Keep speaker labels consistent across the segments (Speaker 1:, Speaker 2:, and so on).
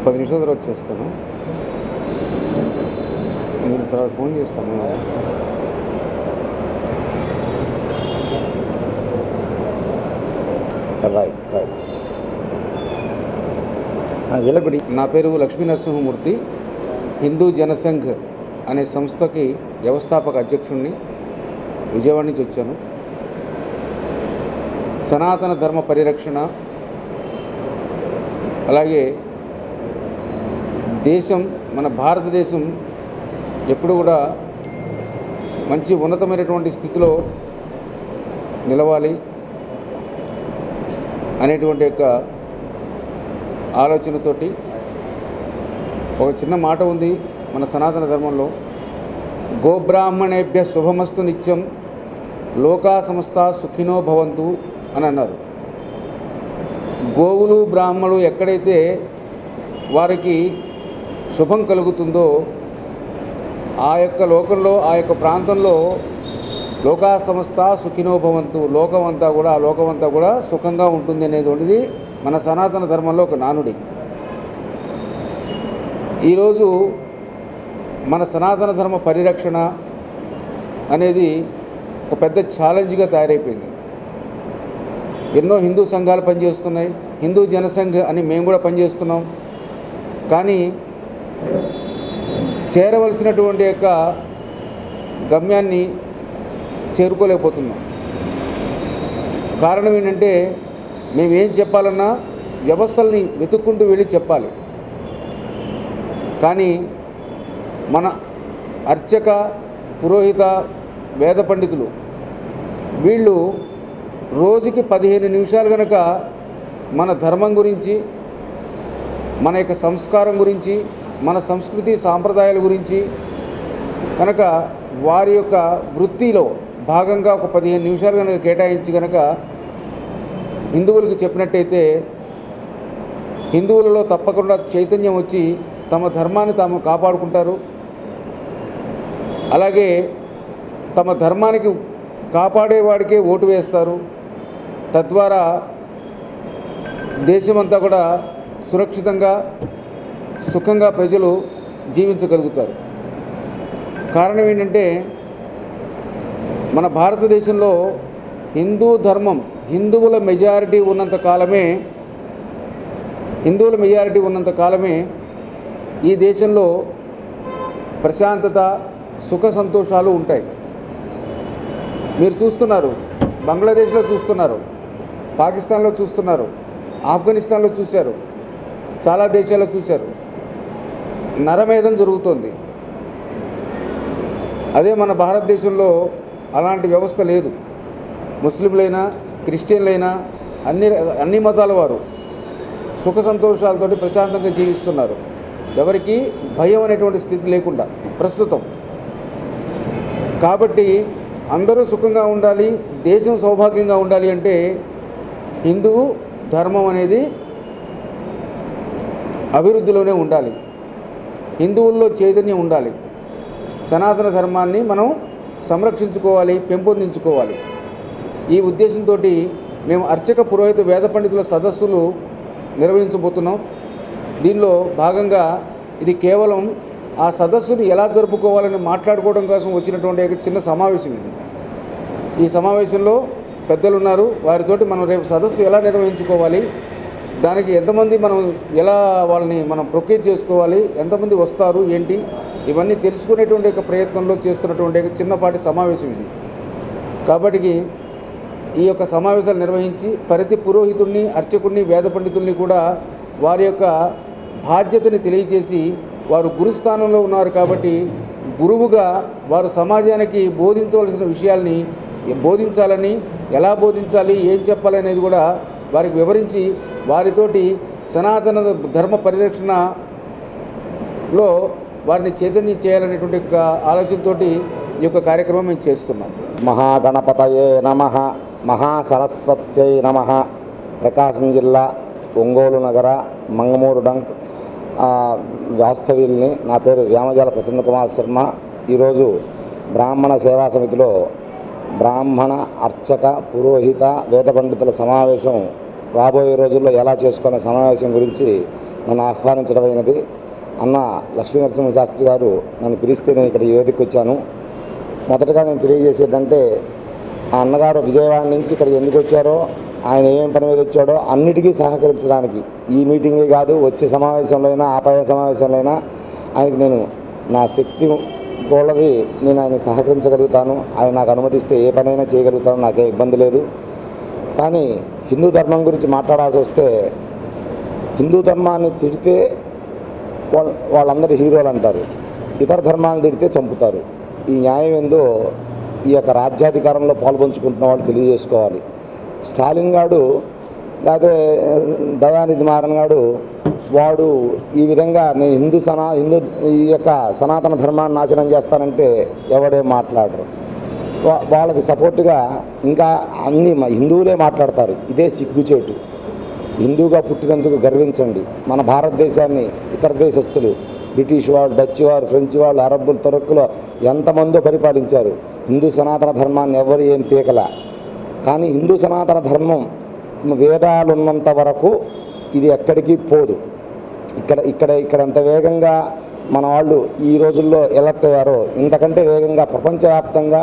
Speaker 1: 10 నిమిషాల తర్వాత వచ్చేస్తాను. నేను తర్వాత ఫోన్ చేస్తాను.
Speaker 2: రైట్. వీళ్ళగుడి.
Speaker 1: నా పేరు లక్ష్మీ నరసింహమూర్తి. హిందూ జనసంఘ్ అనే సంస్థకి వ్యవస్థాపక అధ్యక్షుడిని. విజయవాడ నుంచి వచ్చాను. సనాతన ధర్మ పరిరక్షణ, అలాగే దేశం, మన భారతదేశం ఎప్పుడు కూడా మంచి ఉన్నతమైనటువంటి స్థితిలో నిలవాలి అనేటువంటి యొక్క ఆలోచనతోటి ఒక చిన్న మాట ఉంది మన సనాతన ధర్మంలో, గోబ్రాహ్మణేభ్య శుభమస్తు నిత్యం లోకా సమస్త సుఖినో భవంతు అని అన్నారు. గోవులు బ్రాహ్మణులు ఎక్కడైతే వారికి శుభం కలుగుతుందో ఆ యొక్క లోకంలో, ఆ యొక్క ప్రాంతంలో లోకా సమస్త సుఖినో భవంతు, ఆ లోకమంతా కూడా సుఖంగా ఉంటుంది అనేటువంటిది మన సనాతన ధర్మంలో ఒక నానుడి. ఈరోజు మన సనాతన ధర్మ పరిరక్షణ అనేది ఒక పెద్ద ఛాలెంజ్గా తయారైపోయింది. ఎన్నో హిందూ సంఘాలు పనిచేస్తున్నాయి, హిందూ జనసంఘ్ అని మేము కూడా పనిచేస్తున్నాం. కానీ చేరవలసినటువంటి యొక్క గమ్యాన్ని చేరుకోలేకపోతున్నాం. కారణం ఏంటంటే మేమేం చెప్పాలన్నా వ్యవస్థల్ని వెతుక్కుంటూ వెళ్ళి చెప్పాలి. కానీ మన అర్చక, పురోహిత, వేద పండితులు వీళ్ళు రోజుకి 15 నిమిషాలు కనుక మన ధర్మం గురించి, మన యొక్క సంస్కారం గురించి, మన సంస్కృతి సాంప్రదాయాల గురించి కనుక వారి యొక్క వృత్తిలో భాగంగా ఒక 15 నిమిషాలు కనుక కేటాయించి కనుక హిందువులకు చెప్పినట్టయితే హిందువులలో తప్పకుండా చైతన్యం వచ్చి తమ ధర్మాన్ని తాము కాపాడుకుంటారు. అలాగే తమ ధర్మానికి కాపాడేవాడికే ఓటు వేస్తారు. తద్వారా దేశమంతా కూడా సురక్షితంగా, సుఖంగా ప్రజలు జీవించగలుగుతారు. కారణం ఏంటంటే మన భారతదేశంలో హిందూ ధర్మం, హిందువుల మెజారిటీ ఉన్నంత కాలమే ఈ దేశంలో ప్రశాంతత, సుఖ సంతోషాలు ఉంటాయి. మీరు చూస్తున్నారు, బంగ్లాదేశ్లో చూస్తున్నారు, పాకిస్తాన్లో చూస్తున్నారు, ఆఫ్ఘనిస్తాన్లో చూశారు, చాలా దేశాల్లో చూశారు. నరమేధం జరుగుతోంది. అదే మన భారతదేశంలో అలాంటి వ్యవస్థ లేదు. ముస్లింలైనా, క్రిస్టియన్లైనా అన్ని మతాల వారు సుఖ సంతోషాలతోటి ప్రశాంతంగా జీవిస్తున్నారు. ఎవరికి భయం అనేటువంటి స్థితి లేకుండా ప్రస్తుతం. కాబట్టి అందరూ సుఖంగా ఉండాలి, దేశం సౌభాగ్యంగా ఉండాలి అంటే హిందూ ధర్మం అనేది అభివృద్ధిలోనే ఉండాలి, హిందువుల్లో చైతన్యం ఉండాలి. సనాతన ధర్మాన్ని మనం సంరక్షించుకోవాలి, పెంపొందించుకోవాలి. ఈ ఉద్దేశంతో మేము అర్చక, పురోహిత, వేద పండితుల సదస్సులు నిర్వహించబోతున్నాం. దీనిలో భాగంగా ఇది కేవలం ఆ సదస్సును ఎలా జరుపుకోవాలని మాట్లాడుకోవడం కోసం వచ్చినటువంటి ఒక చిన్న సమావేశం ఇది. ఈ సమావేశంలో పెద్దలు ఉన్నారు, వారితోటి మనం రేపు సదస్సు ఎలా నిర్వహించుకోవాలి, దానికి ఎంతమంది మనం ఎలా వాళ్ళని మనం ప్రొక్యూర్ చేసుకోవాలి, ఎంతమంది వస్తారు ఏంటి, ఇవన్నీ తెలుసుకునేటువంటి ఒక ప్రయత్నంలో చేస్తున్నటువంటి ఒక చిన్నపాటి సమావేశం ఇది. కాబట్టి ఈ యొక్క సమావేశాలు నిర్వహించి ప్రతి పురోహితుడిని, అర్చకుడిని, వేద పండితుల్ని కూడా వారి యొక్క బాధ్యతని తెలియజేసి, వారు గురుస్థానంలో ఉన్నారు కాబట్టి గురువుగా వారు సమాజానికి బోధించవలసిన విషయాల్ని బోధించాలని, ఎలా బోధించాలి, ఏం చెప్పాలి అనేది కూడా వారికి వివరించి వారితోటి సనాతన ధర్మ పరిరక్షణలో వారిని చైతన్యం చేయాలనేటువంటి ఒక ఆలోచనతోటి ఈ యొక్క కార్యక్రమం మేము చేస్తున్నాం.
Speaker 2: మహాగణపతయే నమః, మహాసరస్వత్యై నమః. ప్రకాశం జిల్లా ఒంగోలు నగర మంగమూరు డంక్ వాస్తవ్యుల్ని. నా పేరు వ్యామజాల ప్రసన్న కుమార్ శర్మ. ఈరోజు బ్రాహ్మణ సేవా సమితిలో బ్రాహ్మణ, అర్చక, పురోహిత, వేద పండితుల సమావేశం రాబోయే రోజుల్లో ఎలా చేసుకునే సమావేశం గురించి నన్ను ఆహ్వానించడమైనది. అన్న లక్ష్మీనరసింహ శాస్త్రి గారు నన్ను పిలిస్తే నేను ఇక్కడ ఈ వేదికకు వచ్చాను. మొదటగా నేను తెలియజేసేదంటే, ఆ అన్నగారు విజయవాడ నుంచి ఇక్కడికి ఎందుకు వచ్చారో, ఆయన ఏమేమి పని మీద వచ్చాడో అన్నిటికీ సహకరించడానికి, ఈ మీటింగే కాదు వచ్చే సమావేశంలో అయినా ఆపాయ సమావేశంలో అయినా ఆయనకి నేను నా శక్తి గోళ్ళది నేను ఆయన సహకరించగలుగుతాను. ఆయన నాకు అనుమతిస్తే ఏ పనైనా చేయగలుగుతాను, నాకే ఇబ్బంది లేదు. కానీ హిందూ ధర్మం గురించి మాట్లాడాల్సి వస్తే, హిందూ ధర్మాన్ని తిడితే వాళ్ళందరూ హీరోలు అంటారు, ఇతర ధర్మాలను తిడితే చంపుతారు. ఈ న్యాయం ఏందో ఈ యొక్క రాజ్యాధికారంలో పాల్పంచుకుంటున్న వాళ్ళు తెలియజేసుకోవాలి. స్టాలిన్ గాడు లేకపోతే దయానిధి మారన్ గాడు వాడు ఈ విధంగా నేను హిందూ ఈ యొక్క సనాతన ధర్మాన్ని నాశనం చేస్తానంటే ఎవడేం మాట్లాడరు. వాళ్ళకి సపోర్టుగా ఇంకా అన్ని హిందువులే మాట్లాడతారు. ఇదే సిగ్గుచేటు. హిందూగా పుట్టినందుకు గర్వించండి. మన భారతదేశాన్ని ఇతర దేశస్తులు, బ్రిటిష్ వాళ్ళు, డచ్ వారు, ఫ్రెంచ్ వాళ్ళు, అరబ్బులు, తురక్కులు ఎంతమందో పరిపాలించారు. హిందూ సనాతన ధర్మాన్ని ఎవరు ఏం పీకల. కానీ హిందూ సనాతన ధర్మం వేదాలు ఉన్నంత వరకు ఇది ఎక్కడికి పోదు. ఇక్కడ ఎంత వేగంగా మన వాళ్ళు ఈ రోజుల్లో ఎలర్ట్ అయ్యారో, ఇంతకంటే వేగంగా ప్రపంచవ్యాప్తంగా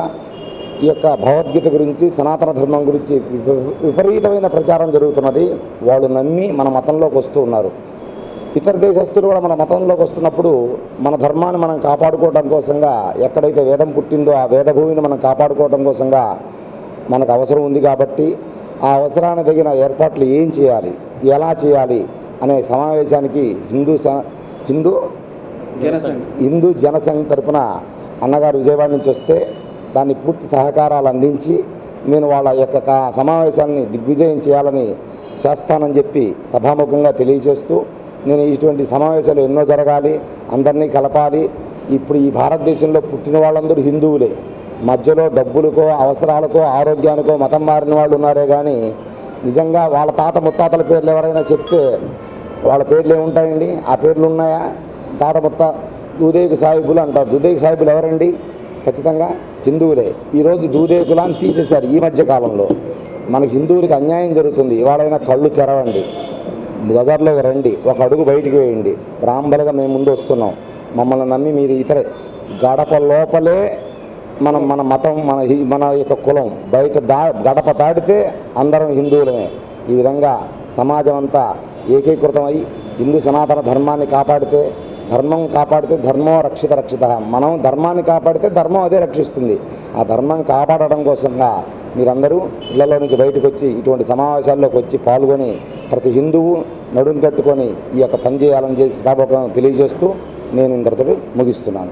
Speaker 2: ఈ యొక్క భగవద్గీత గురించి, సనాతన ధర్మం గురించి విపరీతమైన ప్రచారం జరుగుతున్నది. వాళ్ళు నమ్మి మన మతంలోకి వస్తూ ఉన్నారు. ఇతర దేశస్తులు కూడా మన మతంలోకి వస్తున్నప్పుడు మన ధర్మాన్ని మనం కాపాడుకోవడం కోసంగా, ఎక్కడైతే వేదం పుట్టిందో ఆ వేదభూమిని మనం కాపాడుకోవడం కోసంగా మనకు అవసరం ఉంది. కాబట్టి ఆ అవసరాన్ని తగిన ఏర్పాట్లు ఏం చేయాలి, ఎలా చేయాలి అనే సమావేశానికి హిందూ జనసంఘ్ తరపున అన్నగారు విజయవాడ నుంచి వస్తే దాన్ని పూర్తి సహకారాలు అందించి నేను వాళ్ళ యొక్క సమావేశాన్ని దిగ్విజయం చేస్తానని చెప్పి సభాముఖంగా తెలియజేస్తూ, నేను ఇటువంటి సమావేశాలు ఎన్నో జరగాలి, అందరినీ కలపాలి. ఇప్పుడు ఈ భారతదేశంలో పుట్టిన వాళ్ళందరూ హిందువులే. మధ్యలో డబ్బులకో, అవసరాలకో, ఆరోగ్యానికో మతం మారిన వాళ్ళు ఉన్నారే కానీ నిజంగా వాళ్ళ తాత ముత్తాతల పేర్లు ఎవరైనా చెప్తే వాళ్ళ పేర్లు ఏముంటాయండి? ఆ పేర్లు ఉన్నాయా? తాత దూదేకు సాహిబులు అంటారు. దూదేకు సాహిబులు ఎవరండి? ఖచ్చితంగా హిందువులే. ఈరోజు దూదేకులాన్ని తీసేశారు ఈ మధ్య కాలంలో. మనకి హిందువులకి అన్యాయం జరుగుతుంది. ఇవాళైనా కళ్ళు తెరవండి, బజార్లోకి రండి, ఒక అడుగు బయటికి వేయండి. బ్రాహ్మణులుగా మేము ముందు వస్తున్నాం. మమ్మల్ని నమ్మి మీరు ఇతర గడప లోపలే మన మతం, మన యొక్క కులం, బయట గడప దాటితే అందరం హిందువులమే. ఈ విధంగా సమాజం అంతా ఏకీకృతం అయ్యి హిందూ సనాతన ధర్మాన్ని కాపాడితే, ధర్మం రక్షిత. మనం ధర్మాన్ని కాపాడితే ధర్మం అదే రక్షిస్తుంది. ఆ ధర్మం కాపాడడం కోసంగా మీరందరూ ఇళ్లలో నుంచి బయటకు వచ్చి ఇటువంటి సమావేశాల్లోకి వచ్చి పాల్గొని ప్రతి హిందువు నడుం కట్టుకొని ఈ యొక్క పని చేయాలని తెలియజేస్తూ నేను ఇంతటితో ముగిస్తున్నాను.